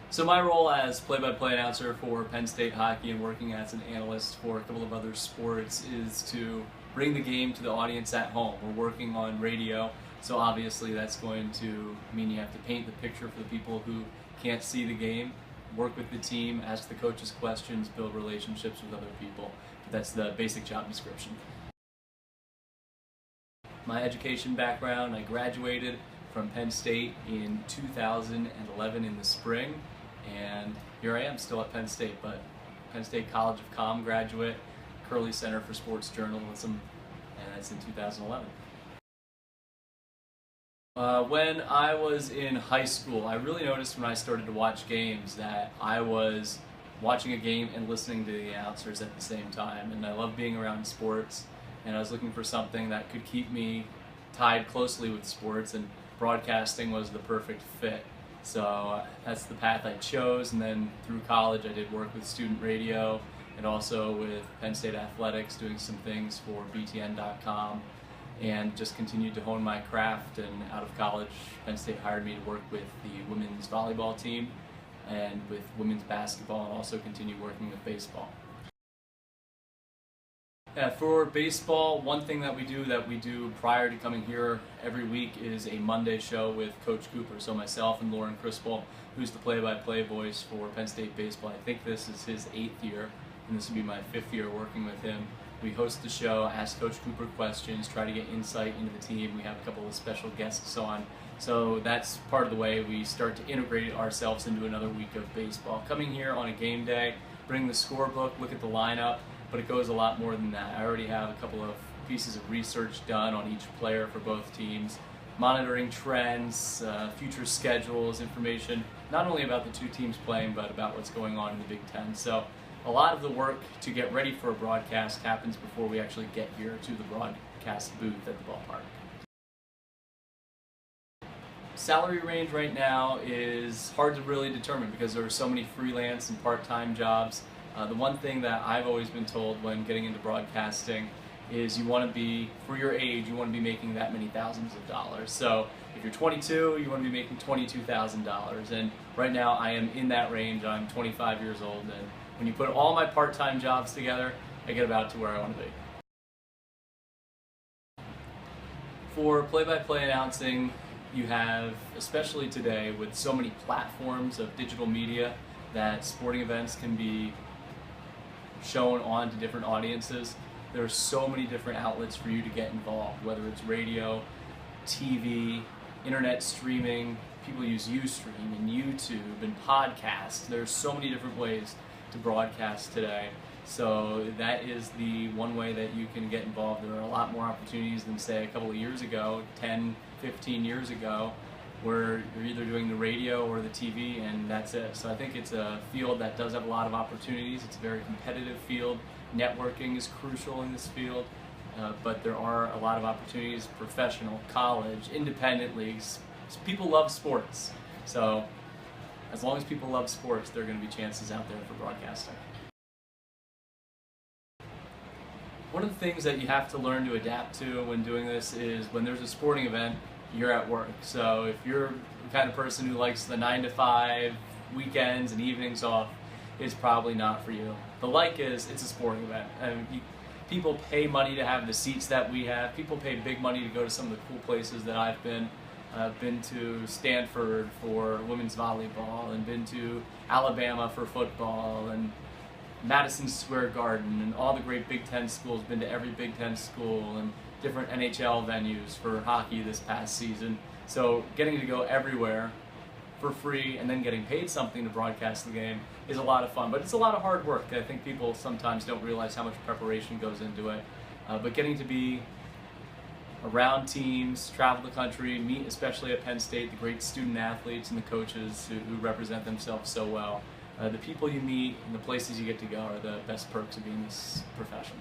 So my role as play-by-play announcer for Penn State hockey and working as an analyst for a couple of other sports is to bring the game to the audience at home. We're working on radio, so obviously that's going to mean you have to paint the picture for the people who can't see the game, work with the team, ask the coaches questions, build relationships with other people. But that's the basic job description. My education background, I graduated from Penn State in 2011 in the spring, and here I am still at Penn State, but Penn State College of Comm graduate, Curley Center for Sports Journalism, and that's in 2011. When I was in high school, I really noticed when I started to watch games that I was watching a game and listening to the announcers at the same time, and I love being around sports, and I was looking for something that could keep me tied closely with sports, and broadcasting was the perfect fit. So that's the path I chose, and then through college I did work with student radio and also with Penn State Athletics, doing some things for btn.com, and just continued to hone my craft. And out of college, Penn State hired me to work with the women's volleyball team and with women's basketball, and also continued working with baseball. For baseball, one thing that we do prior to coming here every week is a Monday show with Coach Cooper. So myself and Lauren Crispell, who's the play-by-play voice for Penn State baseball. I think this is his 8th year, and this will be my 5th year working with him. We host the show, ask Coach Cooper questions, try to get insight into the team. We have a couple of special guests on. So that's part of the way we start to integrate ourselves into another week of baseball. Coming here on a game day, bring the scorebook, look at the lineup, but it goes a lot more than that. I already have a couple of pieces of research done on each player for both teams, monitoring trends, future schedules, information, not only about the two teams playing, but about what's going on in the Big Ten. So a lot of the work to get ready for a broadcast happens before we actually get here to the broadcast booth at the ballpark. Salary range right now is hard to really determine because there are so many freelance and part-time jobs. The one thing that I've always been told when getting into broadcasting is you want to be, for your age, you want to be making that many thousands of dollars. So if you're 22, you want to be making $22,000. And right now I am in that range. I'm 25 years old, and when you put all my part-time jobs together, I get about to where I want to be. For play-by-play announcing, you have, especially today, with so many platforms of digital media, that sporting events can be shown on to different audiences. There are so many different outlets for you to get involved, whether it's radio, TV, internet streaming. People use Ustream and YouTube and podcasts. There's so many different ways to broadcast today. So that is the one way that you can get involved. There are a lot more opportunities than, say, a couple of years ago, 10, 15 years ago, where you're either doing the radio or the TV, and that's it. So I think it's a field that does have a lot of opportunities. It's a very competitive field. Networking is crucial in this field, but there are a lot of opportunities, professional, college, independent leagues. People love sports. So as long as people love sports, there are going to be chances out there for broadcasting. One of the things that you have to learn to adapt to when doing this is when there's a sporting event, you're at work. So if you're the kind of person who likes the 9 to 5 weekends and evenings off, it's probably not for you. The like is, it's a sporting event. People pay money to have the seats that we have. People pay big money to go to some of the cool places that I've been. I've been to Stanford for women's volleyball, and been to Alabama for football, and Madison Square Garden, and all the great Big Ten schools. Been to every Big Ten school, and different NHL venues for hockey this past season. So getting to go everywhere for free and then getting paid something to broadcast the game is a lot of fun, but it's a lot of hard work. I think people sometimes don't realize how much preparation goes into it. But getting to be around teams, travel the country, meet, especially at Penn State, the great student athletes and the coaches who represent themselves so well. The people you meet and the places you get to go are the best perks of being in this profession.